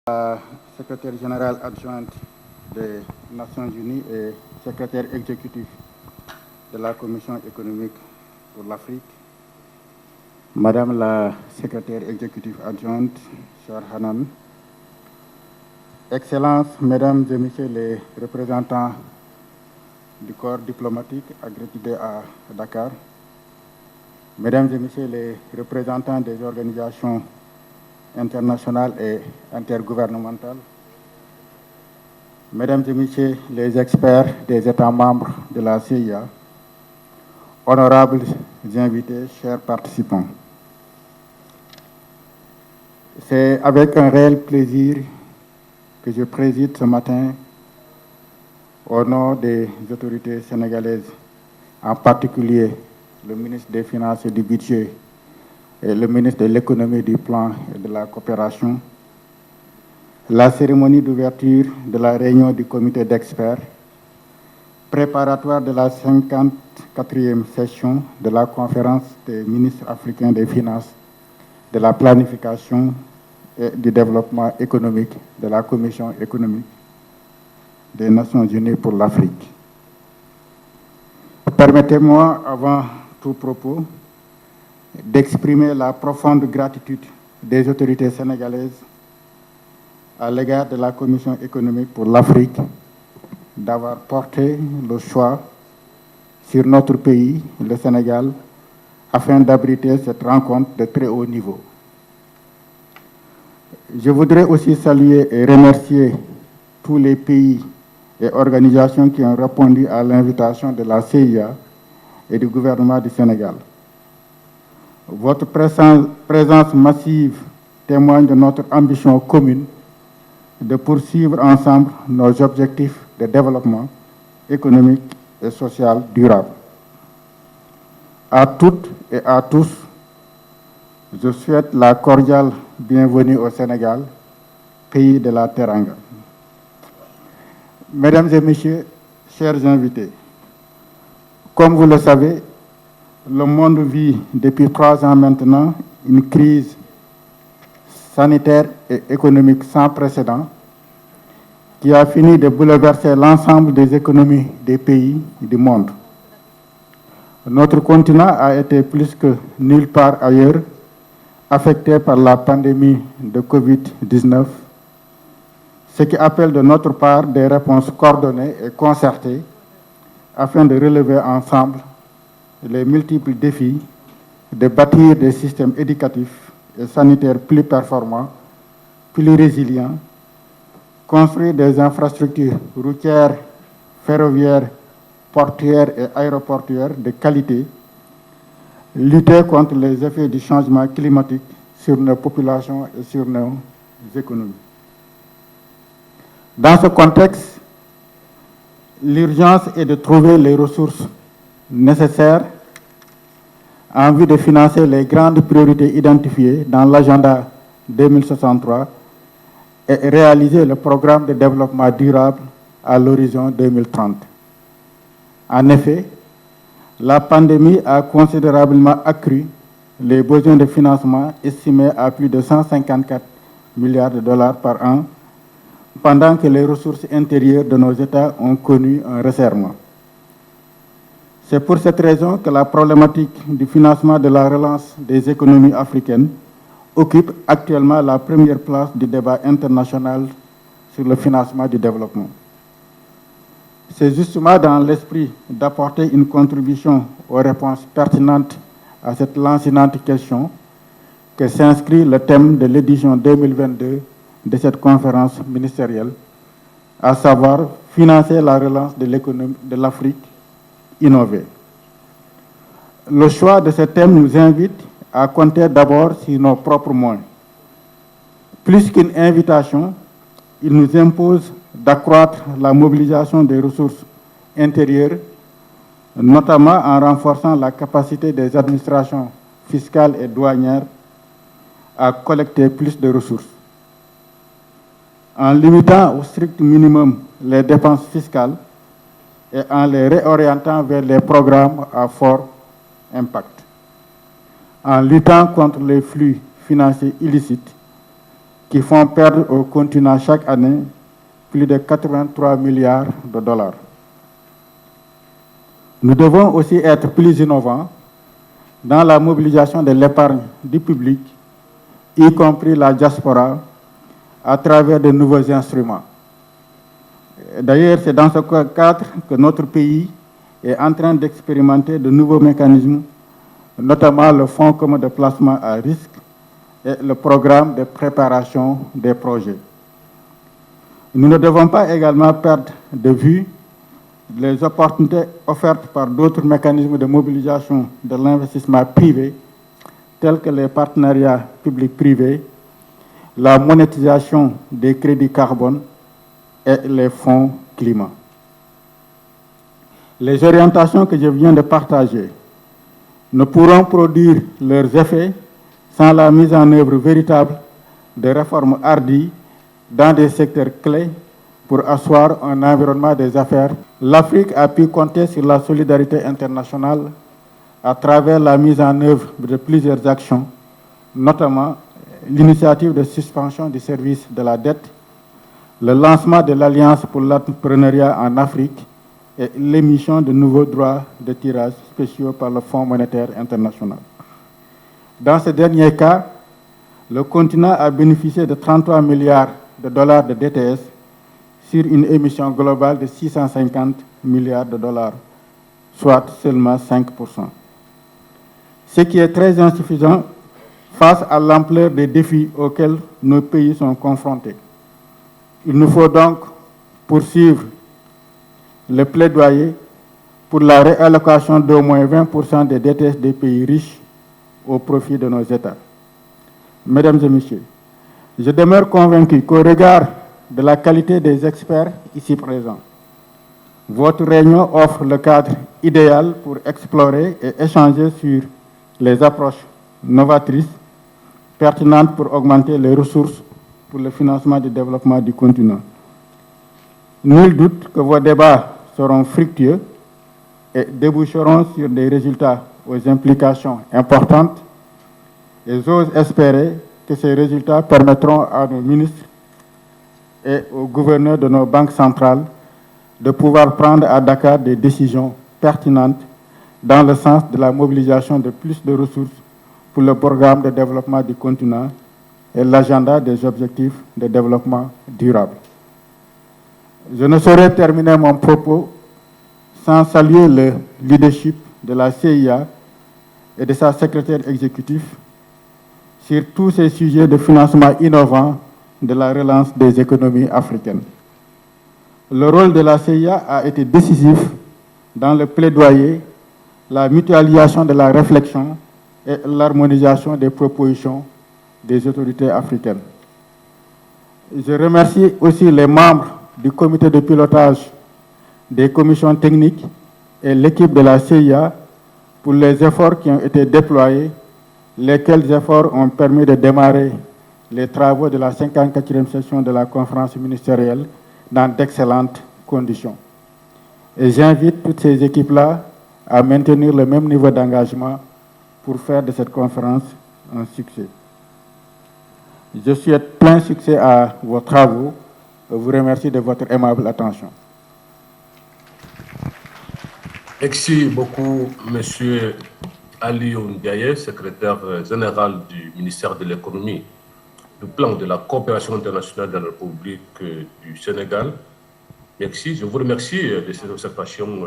La secrétaire générale adjointe des Nations Unies et secrétaire exécutif de la Commission économique pour l'Afrique, Madame la secrétaire exécutive adjointe, chère Hanan, Excellences, Mesdames et Messieurs les représentants du corps diplomatique accrédité à Dakar, Mesdames et Messieurs les représentants des organisations internationales et intergouvernementales, Mesdames et Messieurs les experts des États membres de la CIA, honorables invités, chers participants. C'est avec un réel plaisir que je préside ce matin au nom des autorités sénégalaises, en particulier le ministre des Finances et du Budget et le ministre de l'Économie, du Plan et de la Coopération, la cérémonie d'ouverture de la réunion du comité d'experts préparatoire de la 54e session de la conférence des ministres africains des Finances, de la planification et du développement économique de la Commission économique des Nations Unies pour l'Afrique. Permettez-moi, avant tout propos, d'exprimer la profonde gratitude des autorités sénégalaises à l'égard de la Commission économique pour l'Afrique d'avoir porté le choix sur notre pays, le Sénégal, afin d'abriter cette rencontre de très haut niveau. Je voudrais aussi saluer et remercier tous les pays et organisations qui ont répondu à l'invitation de la CIA et du gouvernement du Sénégal. Votre présence massive témoigne de notre ambition commune de poursuivre ensemble nos objectifs de développement économique et social durable. À toutes et à tous, je souhaite la cordiale bienvenue au Sénégal, pays de la Teranga. Mesdames et Messieurs, chers invités, comme vous le savez, le monde vit depuis 3 ans maintenant une crise sanitaire et économique sans précédent qui a fini de bouleverser l'ensemble des économies des pays du monde. Notre continent a été plus que nulle part ailleurs affecté par la pandémie de Covid-19, ce qui appelle de notre part des réponses coordonnées et concertées afin de relever ensemble les multiples défis de bâtir des systèmes éducatifs et sanitaires plus performants, plus résilients, construire des infrastructures routières, ferroviaires, portuaires et aéroportuaires de qualité, lutter contre les effets du changement climatique sur nos populations et sur nos économies. Dans ce contexte, l'urgence est de trouver les ressources nécessaires en vue de financer les grandes priorités identifiées dans l'agenda 2063 et réaliser le programme de développement durable à l'horizon 2030. En effet, la pandémie a considérablement accru les besoins de financement estimés à plus de 154 milliards de dollars par an, pendant que les ressources intérieures de nos États ont connu un resserrement. C'est pour cette raison que la problématique du financement de la relance des économies africaines occupe actuellement la première place du débat international sur le financement du développement. C'est justement dans l'esprit d'apporter une contribution aux réponses pertinentes à cette lancinante question que s'inscrit le thème de l'édition 2022 de cette conférence ministérielle, à savoir financer la relance de l'économie de l'Afrique innover. Le choix de ce thème nous invite à compter d'abord sur nos propres moyens. Plus qu'une invitation, il nous impose d'accroître la mobilisation des ressources intérieures, notamment en renforçant la capacité des administrations fiscales et douanières à collecter plus de ressources. En limitant au strict minimum les dépenses fiscales et en les réorientant vers les programmes à fort impact. En luttant contre les flux financiers illicites qui font perdre au continent chaque année plus de 83 milliards de dollars. Nous devons aussi être plus innovants dans la mobilisation de l'épargne du public, y compris la diaspora, à travers de nouveaux instruments. D'ailleurs, c'est dans ce cadre que notre pays est en train d'expérimenter de nouveaux mécanismes, notamment le Fonds commun de placement à risque et le programme de préparation des projets. Nous ne devons pas également perdre de vue les opportunités offertes par d'autres mécanismes de mobilisation de l'investissement privé, tels que les partenariats publics-privés, la monétisation des crédits carbone et les fonds climat. Les orientations que je viens de partager ne pourront produire leurs effets sans la mise en œuvre véritable de réformes hardies dans des secteurs clés pour asseoir un environnement des affaires. L'Afrique a pu compter sur la solidarité internationale à travers la mise en œuvre de plusieurs actions, notamment l'initiative de suspension du service de la dette, le lancement de l'Alliance pour l'entrepreneuriat en Afrique et l'émission de nouveaux droits de tirage spéciaux par le Fonds monétaire international. Dans ce dernier cas, le continent a bénéficié de 33 milliards de dollars de DTS sur une émission globale de 650 milliards de dollars, soit seulement 5%. Ce qui est très insuffisant face à l'ampleur des défis auxquels nos pays sont confrontés. Il nous faut donc poursuivre le plaidoyer pour la réallocation d'au moins 20% des DTS des pays riches au profit de nos États. Mesdames et Messieurs, je demeure convaincu qu'au regard de la qualité des experts ici présents, votre réunion offre le cadre idéal pour explorer et échanger sur les approches novatrices pertinentes pour augmenter les ressources pour le financement du développement du continent. Nul doute que vos débats seront fructueux et déboucheront sur des résultats aux implications importantes, et j'ose espérer que ces résultats permettront à nos ministres et aux gouverneurs de nos banques centrales de pouvoir prendre à Dakar des décisions pertinentes dans le sens de la mobilisation de plus de ressources pour le programme de développement du continent et l'agenda des objectifs de développement durable. Je ne saurais terminer mon propos sans saluer le leadership de la CIA et de sa secrétaire exécutive sur tous ces sujets de financement innovant de la relance des économies africaines. Le rôle de la CIA a été décisif dans le plaidoyer, la mutualisation de la réflexion et l'harmonisation des propositions des autorités africaines. Je remercie aussi les membres du comité de pilotage des commissions techniques et l'équipe de la CIA pour les efforts qui ont été déployés, lesquels efforts ont permis de démarrer les travaux de la 54e session de la conférence ministérielle dans d'excellentes conditions. Et j'invite toutes ces équipes-là à maintenir le même niveau d'engagement pour faire de cette conférence un succès. Je souhaite plein succès à vos travaux et vous remercie de votre aimable attention. Merci beaucoup, M. Aliou Ndiaye, secrétaire général du ministère de l'économie, du plan de la coopération internationale de la République du Sénégal. Merci, je vous remercie de ces observations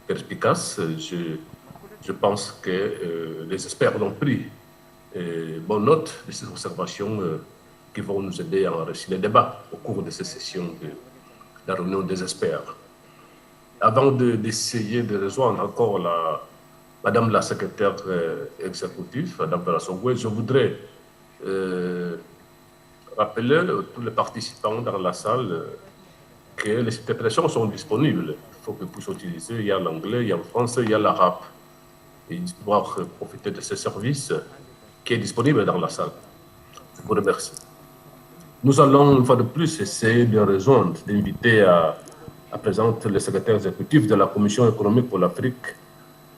perspicaces. Je pense que les experts ont pris bonne note de ces observations qui vont nous aider à enrichir les débats au cours de ces sessions de la réunion des experts. Avant d'essayer de rejoindre encore Madame la secrétaire exécutive, Madame Songwe, je voudrais rappeler tous les participants dans la salle que les interprétations sont disponibles. Il faut que vous puissiez utiliser. Il y a l'anglais, il y a le français, il y a l'arabe. Et pouvoir profiter de ce service qui est disponible dans la salle. Je vous remercie. Nous allons, une fois de plus, essayer de rejoindre, d'inviter à présenter le secrétaire exécutif de la Commission économique pour l'Afrique,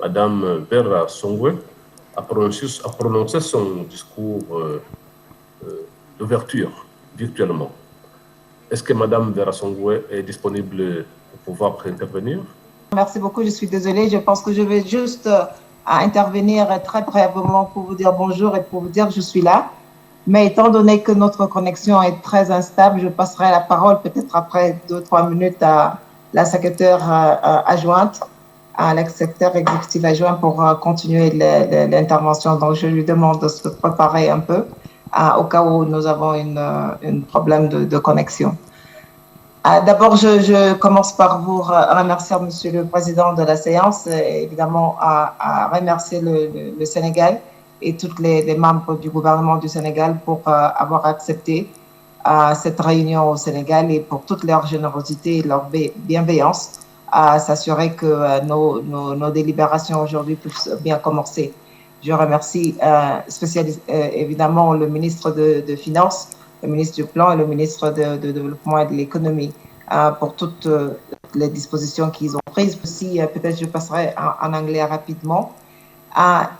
Madame Vera Songwe, à prononcer son discours d'ouverture. virtuellement. Est-ce que Mme Vera Songwe est disponible pour pouvoir intervenir? Merci beaucoup, je suis désolée. Je pense que je vais juste intervenir très brièvement pour vous dire bonjour et pour vous dire que je suis là. Mais étant donné que notre connexion est très instable, je passerai la parole peut-être après 2-3 minutes à la secrétaire adjointe, à l'ex-secrétaire exécutif adjoint pour continuer l'intervention. Donc, je lui demande de se préparer un peu au cas où nous avons un problème de connexion. D'abord, je commence par vous remercier, Monsieur le Président de la séance, et évidemment à remercier le Sénégal et tous les membres du gouvernement du Sénégal pour avoir accepté cette réunion au Sénégal et pour toute leur générosité et leur bienveillance à s'assurer que nos délibérations aujourd'hui puissent bien commencer. Je remercie évidemment le ministre de Finances, le ministre du Plan et le ministre de Développement et de l'Économie pour toutes les dispositions qu'ils ont prises. Aussi, peut-être je passerai en anglais rapidement.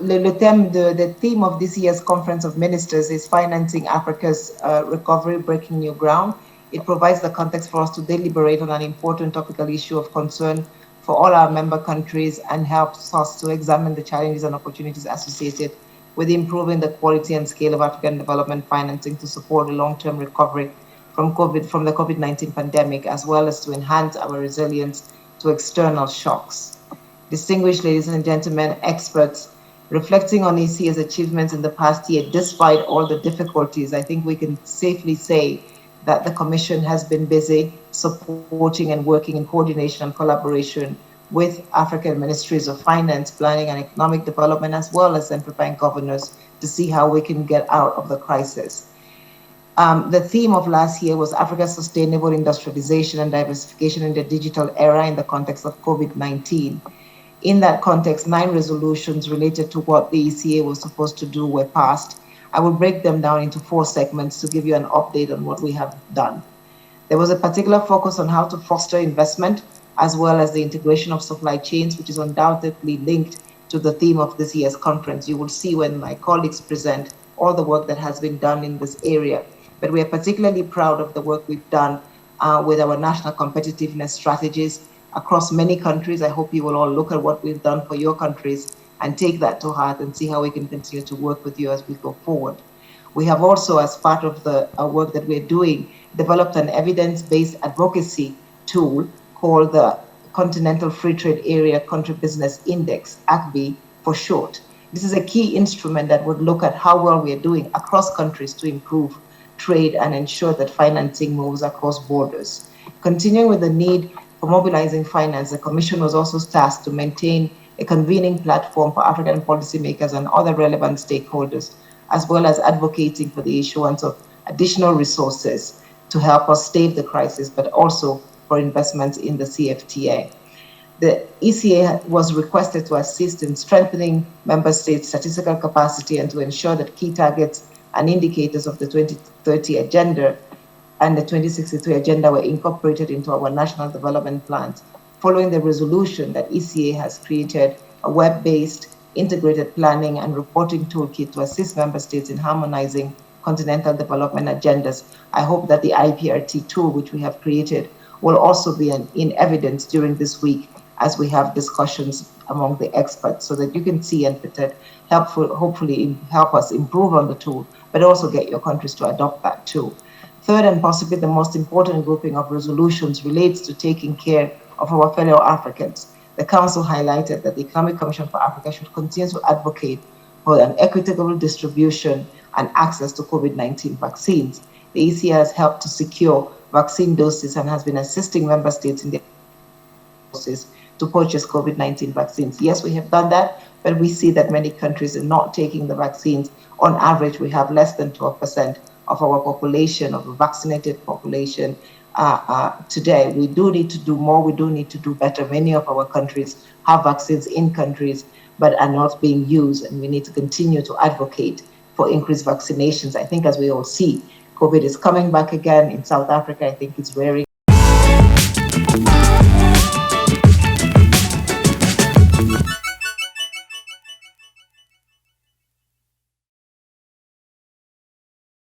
Le thème, the theme of this year's Conference of Ministers is Financing Africa's Recovery, Breaking New Ground. It provides the context for us to deliberate on an important topical issue of concern for all our member countries and helps us to examine the challenges and opportunities associated with improving the quality and scale of African development financing to support the long-term recovery from the COVID-19 pandemic, as well as to enhance our resilience to external shocks. Distinguished ladies and gentlemen, experts, reflecting on ECA's achievements in the past year, despite all the difficulties, I think we can safely say that the Commission has been busy supporting and working in coordination and collaboration with African ministries of finance, planning and economic development, as well as central bank governors to see how we can get out of the crisis. The theme of last year was Africa's sustainable industrialization and diversification in the digital era in the context of COVID-19. In that context, 9 resolutions related to what the ECA was supposed to do were passed. I will break them down into 4 segments to give you an update on what we have done. There was a particular focus on how to foster investment, as well as the integration of supply chains, which is undoubtedly linked to the theme of this year's conference. You will see when my colleagues present all the work that has been done in this area. But we are particularly proud of the work we've done with our national competitiveness strategies across many countries. I hope you will all look at what we've done for your countries and take that to heart and see how we can continue to work with you as we go forward. We have also, as part of the work that we're doing, developed an evidence-based advocacy tool called the Continental Free Trade Area Country Business Index, ACBI for short. This is a key instrument that would look at how well we are doing across countries to improve trade and ensure that financing moves across borders. Continuing with the need for mobilizing finance, the Commission was also tasked to maintain a convening platform for African policymakers and other relevant stakeholders, as well as advocating for the issuance of additional resources to help us stave the crisis, but also for investments in the CFTA. The ECA was requested to assist in strengthening member states' statistical capacity and to ensure that key targets and indicators of the 2030 agenda and the 2063 agenda were incorporated into our national development plans. Following the resolution that ECA has created a web-based integrated planning and reporting toolkit to assist member states in harmonizing continental development agendas. I hope that the IPRT tool, which we have created, will also be in evidence during this week as we have discussions among the experts, so that you can see and hopefully help us improve on the tool, but also get your countries to adopt that tool. Third, and possibly the most important grouping of resolutions, relates to taking care of our fellow Africans. The Council highlighted that the Economic Commission for Africa should continue to advocate for an equitable distribution and access to COVID-19 vaccines. The ECA has helped to secure vaccine doses and has been assisting member states in their process to purchase COVID-19 vaccines. Yes, we have done that, but we see that many countries are not taking the vaccines. On average, we have less than 12% of our population, of the vaccinated population today. We do need to do more, we do need to do better. Many of our countries have vaccines in countries, but are not being used, and we need to continue to advocate for increased vaccinations. I think as we all see, COVID is coming back again in South Africa. I think it's rearing